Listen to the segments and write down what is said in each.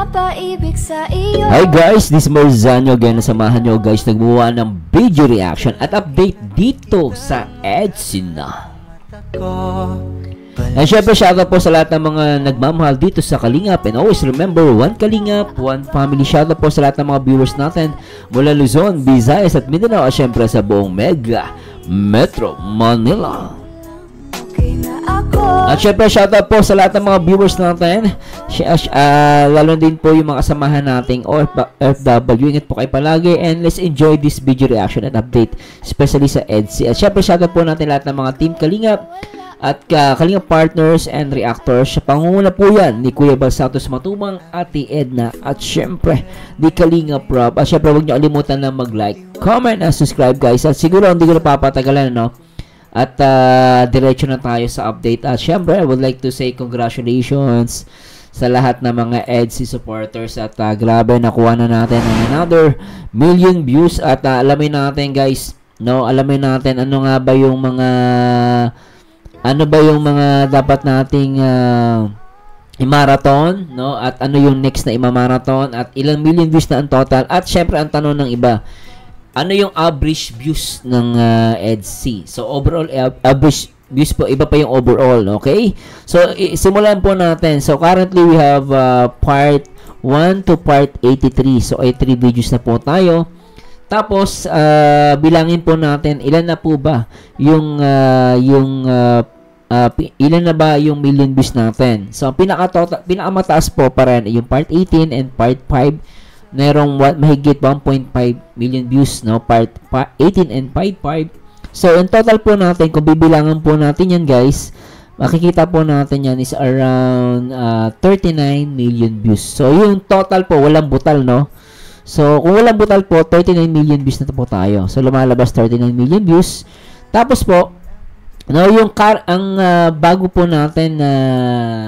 mapaibig sa iyo. Hi guys, this is Marzano again. Nasamahan nyo guys, nagbuwa ng video reaction at update dito sa EDSA. And syempre shoutout po sa lahat ng mga nagmamahal dito sa Kalingap. And always remember, one Kalingap, one family. Shoutout po sa lahat ng mga viewers natin mula Luzon, Visayas at Mindanao. At syempre sa buong Mega Metro Manila. At syempre shoutout po sa lahat ng mga viewers natin, lalo din po yung mga kasamahan nating OFW. Ingat po kayo palagi and let's enjoy this video reaction and update, especially sa EDSA. At syempre shoutout po natin lahat ng mga team Kalingap at Kalingap partners and reactors. Sa pangunguna po yan ni Kuya Bal Santos Matubang, Ate Edna at syempre ni Kalingap Rob. At syempre huwag nyo kalimutan na mag-like, comment and subscribe guys. At siguro hindi ko na papatagalan, no? At diretso na tayo sa update. At syempre, I would like to say congratulations sa lahat ng mga EDSA supporters. At grabe, nakuha na natin another 1 million views. At alamin natin guys, no, alamin natin ano nga ba yung mga dapat nating i-marathon, no? At ano yung next na i-marathon at ilang million views na ang total. At syempre, ang tanong ng iba, ano yung average views ng EDSA? So, overall average views po, iba pa yung overall, okay? So, simulan po natin. So, currently, we have part 1 to part 83. So, ay 3 videos na po tayo. Tapos, bilangin po natin, ilan na po ba yung, ilan na ba yung million views natin? So, pinakamataas po pa rin yung part 18 and part 5. Merong mahigit 1.5 million views, no? Part 18 and part 5. So, in total po natin, kung bibilangan po natin yan guys, makikita po natin yan is around 39 million views. So, yung total po, walang butal, no? So, kung walang butal po, 39 million views na po tayo. So, lumalabas 39 million views. Tapos po, no, yung bago po natin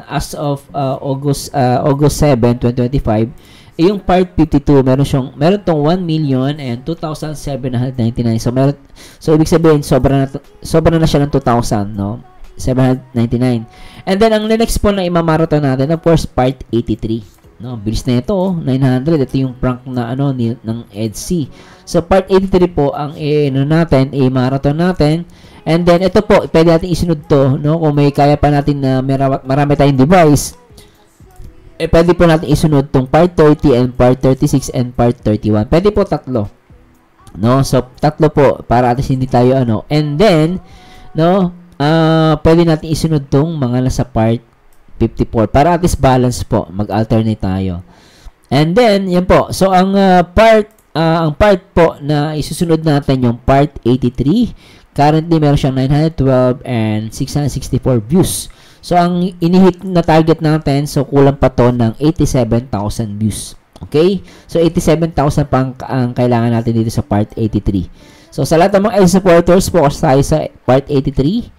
as of August 7, 2025, yung part 52, meron tong 1,002,799. So ibig sabihin sobra na siya ng 2,000, no? 799. And then ang next po na imamarathon natin, of course, part 83. No, bilis na ito, 900. Ito yung prank na ng EDSA. So part 83 po ang natin, i-marathon natin. And then ito po, pwede natin isunod to, no? Kung may kaya pa natin na marami tayong device, pwede po natin isunod tong part 30 and part 36 and part 31. Pwede po tatlo. No? So, tatlo po para at least hindi tayo And then, no, pwede natin isunod tong mga nasa part 54 para at least balance po. Mag-alternate tayo. And then, yan po. So, ang part po na isusunod natin yung part 83. Currently, meron siyang 912 and 664 views. So, ang inihit na target natin, so kulang pa to ng 87,000 views. Okay? So, 87,000 pa ang kailangan natin dito sa part 83. So, sa lahat ng mga EDSA supporters, focus tayo sa part 83.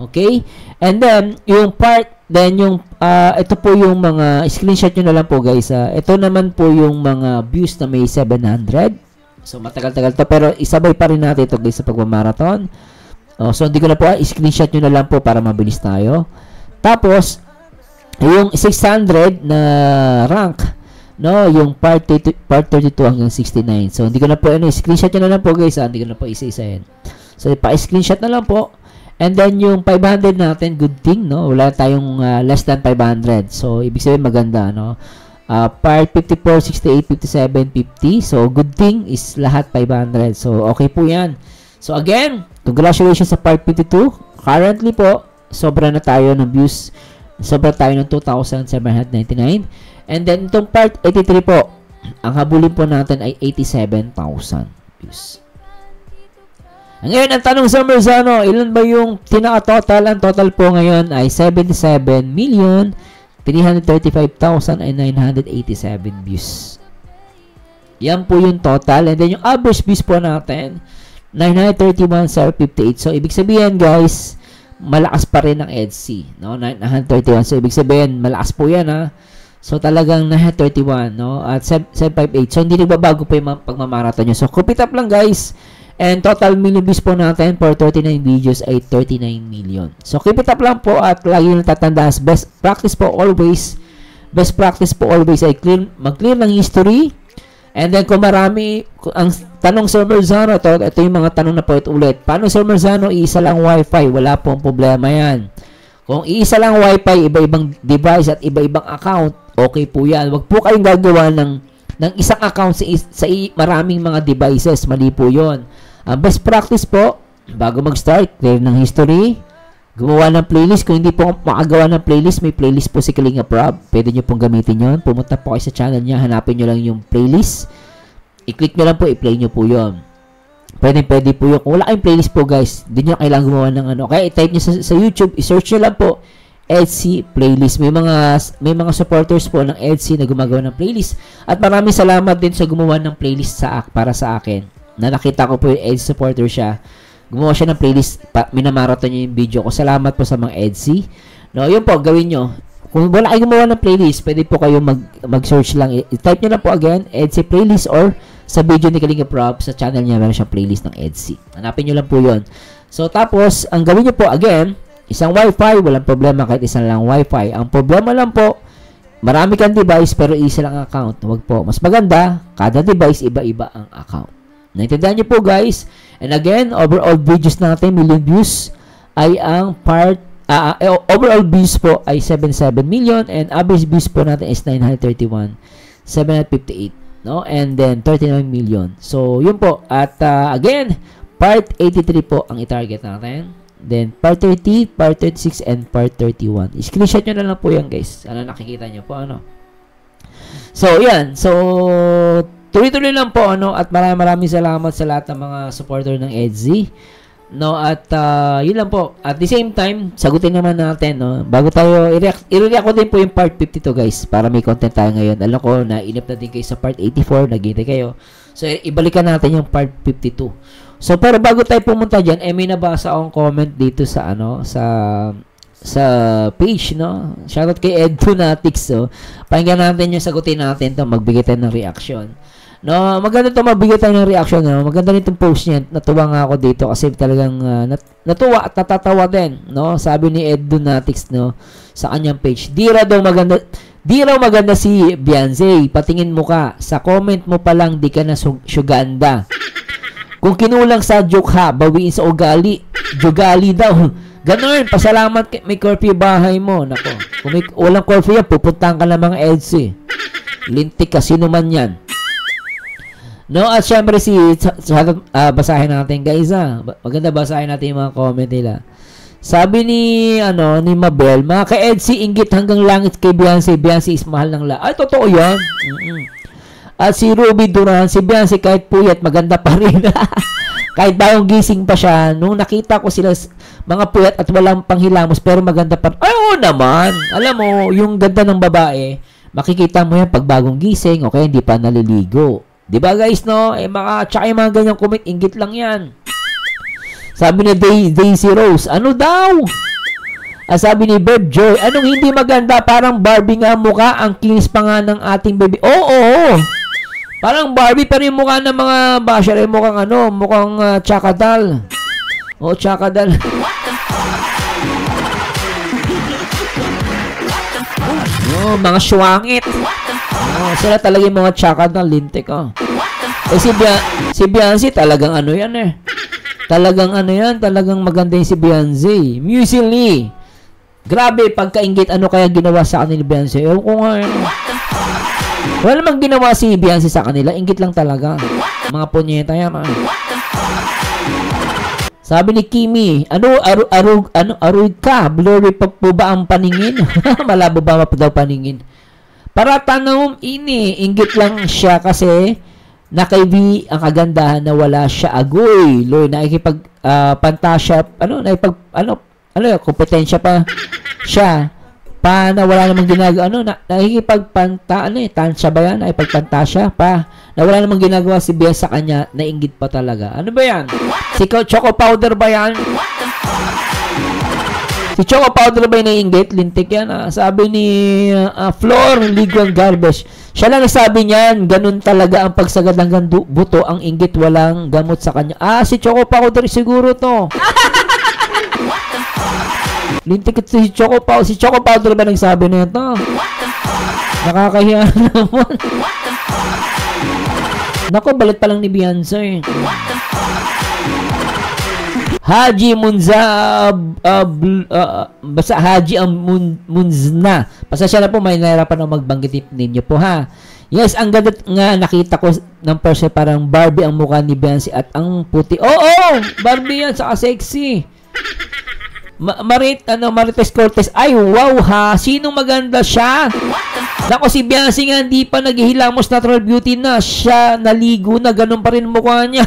Okay? And then, ito po yung mga, screenshot nyo na lang po guys. Ito naman po yung mga views na may 700. So, matagal-tagal to. Pero, isabay pa rin natin ito guys sa pagmamarathon. So, hindi ko na po, screenshot nyo na lang po para mabilis tayo. Tapos, yung 600 na rank, no, yung part 32 hanggang 69. So, hindi ko na po, screenshot nyo na lang po guys, hindi ko na po isa-isahin. So, pa-screenshot na lang po. And then, yung 500 natin, good thing, no, wala tayong less than 500. So, ibig sabihin maganda, no. Part 54, 68, 57, 50. So, good thing is lahat 500. So, okay po yan. So, again, congratulations sa part 52. Currently po, sobra na tayo ng views. Sobra tayo ng 2,799. And then, itong part 83 po, ang habulin po natin ay 87,000 views. Ngayon, ang tanong sa Marzano, ilan ba yung tinaka-total? Ang total po ngayon ay 77,335,987 views. Yan po yung total. And then, yung average views po natin, 931,058. So, ibig sabihin, guys, malakas pa rin ang EDSA, no? 931. So, ibig sabihin, malakas po yan, ha? So, talagang 931, no? At 758. So, hindi nagbabago po yung pagmamarathon nyo. So, keep it up lang, guys. And total million views po natin for 39 videos ay 39 million. So, keep it up lang po at lagi nyo tatandaan, best practice po always best practice po always ay mag-clear ng history. And then kung marami, ang tanong Sir Marzano, ito yung mga tanong na po ulit. Paano Sir Marzano, iisa lang wifi? Wala pong problema yan. Kung iisa lang wifi, iba-ibang device at iba-ibang account, okay po yan. Huwag po kayong gagawa ng isang account sa maraming mga devices. Mali po yun. Ang best practice po, bago mag-start, clear ng history, gumawa ng playlist. Kung hindi po makagawa ng playlist, may playlist po si Kalinga Prab. Pwede nyo pong gamitin yon. Pumunta po kayo sa channel niya. Hanapin nyo lang yung playlist. I-click nyo lang po. I-play nyo po yon. Pwede po yun. Kung wala kayong playlist po guys, hindi nyo kailangan gumawa ng ano. Kaya i-type nyo sa YouTube. I-search nyo lang po Etsy playlist. May mga supporters po ng Etsy na gumagawa ng playlist. At maraming salamat din sa gumawa ng playlist para sa akin. Na nakita ko po yung Etsy supporter siya. Gumawa siya ng playlist, minamarathon niya yung video ko. Salamat po sa mga Etsy. No, yun po, gawin nyo. Kung wala kayo gumawa ng playlist, pwede po kayo mag-search lang. I-type nyo lang po again, Etsy playlist, or sa video ni Kalinga Prab, sa channel niya, meron siyang playlist ng Etsy. Hanapin nyo lang po yun. So, tapos, ang gawin nyo po, again, isang wifi, walang problema kahit isang lang wifi. Ang problema lang po, marami kang device, pero isa lang account. Huwag po. Mas maganda, kada device, iba-iba ang account. Naintindihan niyo po guys. And again, overall videos natin, million views, ay ang overall views po ay 77 million and average views po natin is 931, 758, no? And then 39 million. So, yun po. At again, part 83 po ang i-target natin. Then, part 30, part 36, and part 31. I-screenshot nyo na lang po yan guys. Ano nakikita nyo po, ano? So, yan. So, tuloy-tuloy lang po, ano, at maraming salamat sa lahat ng mga supporter ng Etsy. No, at yun lang po. At the same time, sagutin naman natin, no, bago tayo i-react ko din po yung part 52 guys, para may content tayo ngayon. Alam ko na inip na din kayo sa part 84, naghihintay kayo. So, ibalikan natin yung part 52. So, pero bago tayo pumunta diyan, may nabasa akong comment dito sa sa page, no? Shoutout kay Edunatics, so. Pakinggan natin yung sagutin natin to, magbigay tayo ng reaction. No, maganda to, magbigay tayo ng reaction, no? Maganda rin itong post niya. Natuwa nga ako dito kasi talagang natuwa at natatawa din, no? Sabi ni Edunatics, no, sa kanyang page. Di raw maganda si Beyonce. Patingin mo ka. Sa comment mo pa lang di ka na suganda. Kung kinulang sa joke ha, bawiin sa ugali. Jugali daw. Ganun, pasalamat may curfew bahay mo. Nako, kung may walang curfew yan, pupuntahan ka ng mga Etsy. Lintik ka, sino man yan. No, at syempre basahin natin guys ha. Maganda basahin natin yung mga comment nila. Sabi ni Mabel, mga ka-Etsy, inggit hanggang langit kay Beyonce. Beyonce is mahal ng Ay, totoo yan. At si Ruby Duran, si Beyonce kahit puyat, maganda pa rin. Kahit bagong gising pa siya, nung nakita ko sila mga puyat at walang panghilamos, pero maganda pa. Ay, oo naman. Alam mo, yung ganda ng babae, makikita mo yan pag bagong gising, okay, hindi pa naliligo. Diba guys, no? Tsaka yung mga ganyang comment, inggit lang yan. Sabi ni Daisy Rose, ano daw? Sabi ni Beb Joy, anong hindi maganda? Parang Barbie nga mukha, ang kinis pa nga ng ating baby. Oo. Parang Barbie, pero yung mukha ng mga basher ay mukhang Chakadal. Oo, Chakadal. Mga syuangit. Sila talaga yung mga Chakadal, lintik, si Beyonce, talagang yan eh. Talagang talagang maganda yung si Beyonce. Musically. Grabe, pagkaingit, kaya ginawa sa kanila ni Beyonce? Ewan ko nga wala namang ginawa si Beyonce sa kanila. Inggit lang talaga. Mga punyeta yan. Sabi ni Kimi, aroy ka? Blurry pa po ba ang paningin? Malabo ba daw paningin? Para tanong inggit lang siya kasi nakaibi ang kagandahan na wala siya agoy. Loy, pantasya, kompetensya pa siya. Na wala namang ginagawa, tansya ba yan? Nakipagpantasya pa. Na wala namang ginagawa si Bea sa kanya, nainggit pa talaga. Ano ba yan? Si Choco Powder ba yan? Si Choco Powder ba yung naiinggit? Lintik yan. Sabi ni Flor Liguan Garbage. Siya lang nagsabi niyan, ganun talaga ang pagsagad ng buto, ang inggit walang gamot sa kanya. Si Choco Powder siguro to. Lintik si Choco Powder ba nagsabi na ito? Nakakahiya naman. Nako, balit pa lang ni Beyonce. Haji Munza, basta Haji ang Munzna. Pasensya na po, may nahirapan ako magbanggit ninyo po, ha. Yes, ang ganda nga, nakita ko ng person, parang Barbie ang mukha ni Beyonce at ang puti. Oo, Barbie yan, saka sexy. Marites Cortez. Ay, wow ha, sinong maganda siya? Nako, si Beyonce nga, hindi pa naghihilamos, natural beauty na. Siya, naligo na, ganun pa rin mukha niya.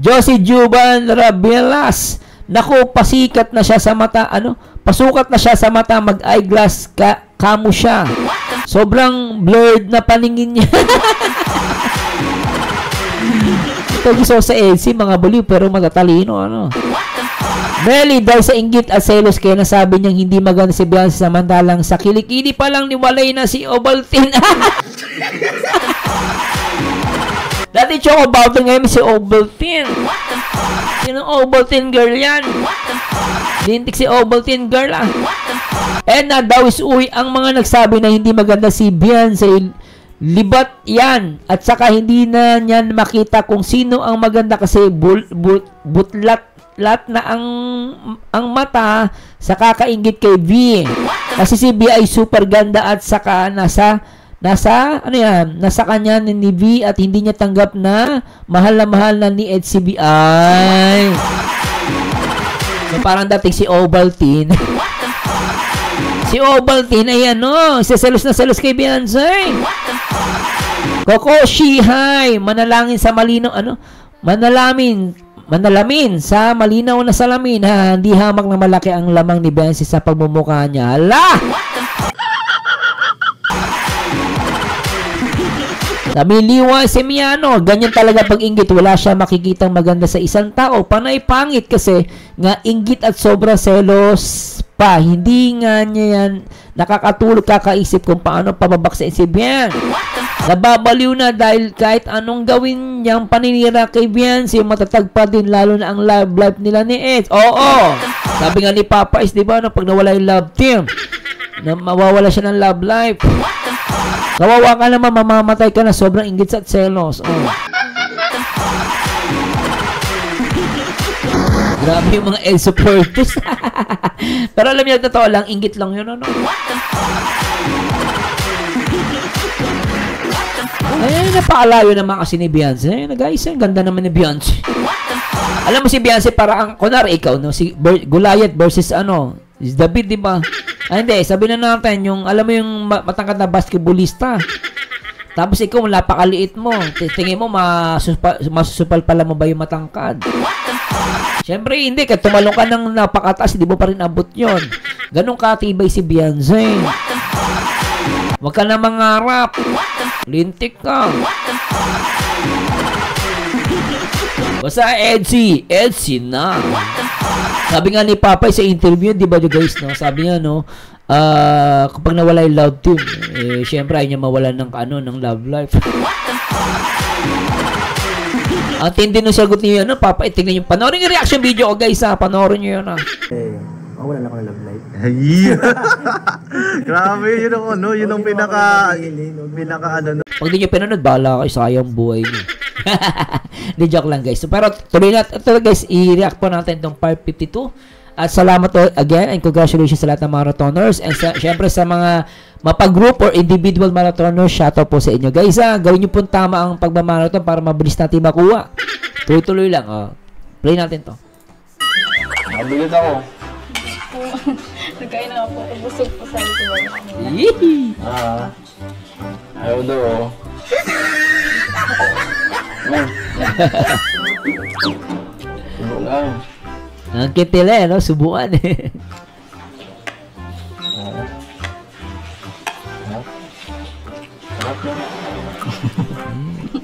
Josie Juban Rabelas. Naku, pasikat na siya sa mata. Pasukat na siya sa mata. Mag-eyeglass kamo siya. Sobrang blurred na paningin niya. Ito gusto sa Elsie, mga baliw, pero matatalino, Melly, dahil sa inggit at selos, kaya nasabi niyang hindi maganda si Beyonce, samantalang sa kilikili pa lang niwalay na si Ovaltine. Dati Choco Bautin, ngayon si Ovaltine. Sino Ovaltine girl yan? Lintik si Ovaltine girl, na daw is uwi ang mga nagsabi na hindi maganda si Beyonce. Libat yan. At saka hindi na niyan makita kung sino ang maganda kasi butlat na ang mata sa kakaingit kay V. Kasi si V ay super ganda at saka nasa kanya ni V at hindi niya tanggap na mahal na ni Ed si V. Ay. So parang dating si Ovaltine. Si Ovaltine ay selos na selos kay Beyonce. Coco Shihay, manalangin sa malinaw, manalamin sa malinaw na salamin, ha, hindi hamak na malaki ang lamang ni Beyonce sa pagmumukha niya. Hala! Sabi Liwa Semiano, ganyan talaga pag inggit, wala siya makikitang maganda sa isang tao. Panay pangit kasi nga inggit at sobra selos pa. Hindi nga niya yan nakakatulog, kakaisip kung paano pababaksain si Beyonce. Nababaliw na dahil kahit anong gawin niyang paninira kay Beyonce, matatag pa din, lalo na ang love life nila ni Ed. Oo! Sabi nga ni Papa is, di ba, pag nawala yung love team, na mawawala siya ng love life. Kawawa ka naman, mamamatay ka na, sobrang inggit at selos. Grabe yung mga Ed supporters. Pero alam niyo, totoo lang, inggit lang yun, Eh, napakalayo naman kasi ni Beyonce. Guys, ang ganda naman ni Beyonce. Alam mo si Beyonce, para kunwari ikaw, si Goliath versus is David, di ba? Hindi, sabi na natin, alam mo yung matangkad na basketballista. Tapos ikaw, napakaliit mo. Tingin mo, masusupal pala mo ba yung matangkad? Siyempre, hindi. Kaya tumalong ka ng napakataas, di mo pa rin abot yun. Ganun katibay si Beyonce. Huwag ka na mangarap. Lintik ka. Basta Edsy na. Sabi nga ni Papay sa interview, di ba guys, sabi niya, kapag nawala yung love team, syempre ay niya mawalan ng love life. Ang tindi nung sagot niyo Papa, tingnan yung panoorin yung reaction video ko, guys, panoorin niyo yun, wala na akong love life. Grabe, yun ang pinaka Pag di nyo pinanood, bahala kayo, sayang buhay niyo. Di joke lang, guys. So, pero tuloy na ito, guys, i-react po natin itong part 52. At salamat again and congratulations sa lahat ng marathoners. And syempre sa mga mapag-group or individual marathoners, shoutout po sa inyo. Guys, gawin nyo po tama ang pagmamarathon para mabilis natin makuha. Tuloy-tuloy lang. Play natin to. Mabilis ako. Nagkain na po. Busog po sa likod. Yee! Ayaw daw. Subukan. Ang kitila, subukan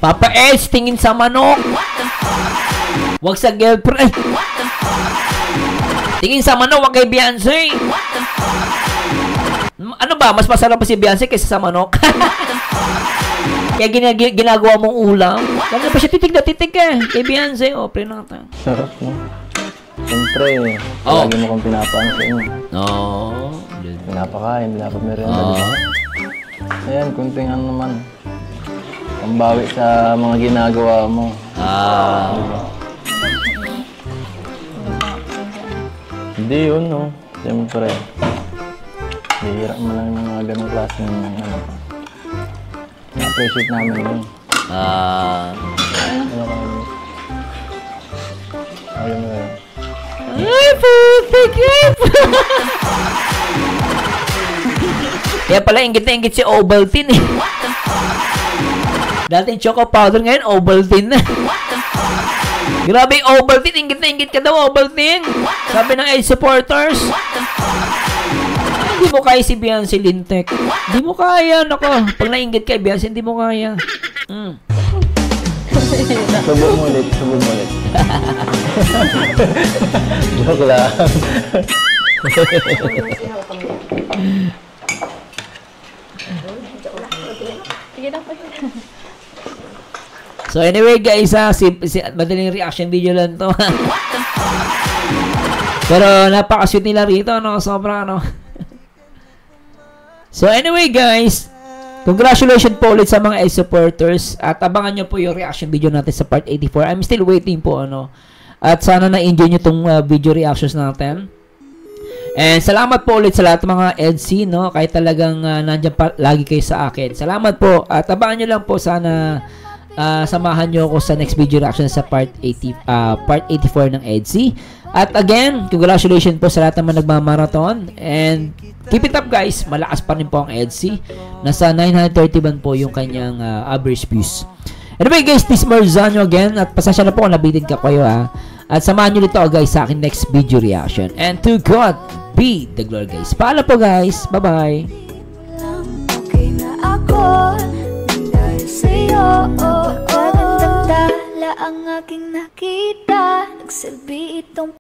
Papa Edge, tingin sa manok. Wag sa girlfriend. Tingin sa manok, wag kay Beyonce. Ano ba? Mas masarap pa si Beyonce kaysa sa manok? Kaya ginagawa mong ulam. Ganun pa siya titig na titig kay Beyonce. Play natin. Sarap mo. Siyempre, Oh. lagi mo kong pinapaano sa inyo. No. Pinapakain, pinapamerienda, di ba? Oh. Ayan, kunting ano naman. Pambawi sa mga ginagawa mo. Hindi yun, no? Siyempre. Bihira mo lang ng mga ganong klase ng ano. Na-appreciate namin yun. Ano ka namin? Ayun mo yun. Ay, putik! Kaya pala, ingit na ingit si Ovaltine eh. Dating choco powder, ngayon Ovaltine na. Grabe yung Ovaltine, ingit na ingit ka daw, Ovaltine. Sabi ng AIDS supporters. Hindi mo kaya si Beyonce Lintek. Hindi mo kaya, nako. Pag nainggit kay Beyonce, hindi mo kaya. Subo mo ulit, subo mo ulit. Joke lang. Sige lang po. So anyway guys, madaling reaction video lang to. Pero napaka-sweet nila rito, no? Sobrang ano. So anyway guys, congratulations po ulit sa mga AIDS supporters at abangan nyo po yung reaction video natin sa part 84. I'm still waiting po, ano. At sana na-enjoy nyo tong video reactions natin. And salamat po ulit sa lahat ng mga EDC, no? Kahit talagang nandiyan pa lagi kayo sa akin. Salamat po. At abangan nyo lang po, sana samahan nyo ako sa next video reaction sa part 84 ng EDC. At again, congratulations po sa lahat naman nagmamarathon. And keep it up guys. Malakas pa rin po ang EDC. Nasa 931 po yung kanyang average views. Anyway guys, this is Marzano again. At pasensya na po kung nabitin ka kayo ha. At samahan nyo dito guys sa akin next video reaction. And to God be the glory guys. Paalam po guys. Bye bye. Okay na ako dahil sa'yo. Pagkagandang tala ang aking nakita. Nagsilbi itong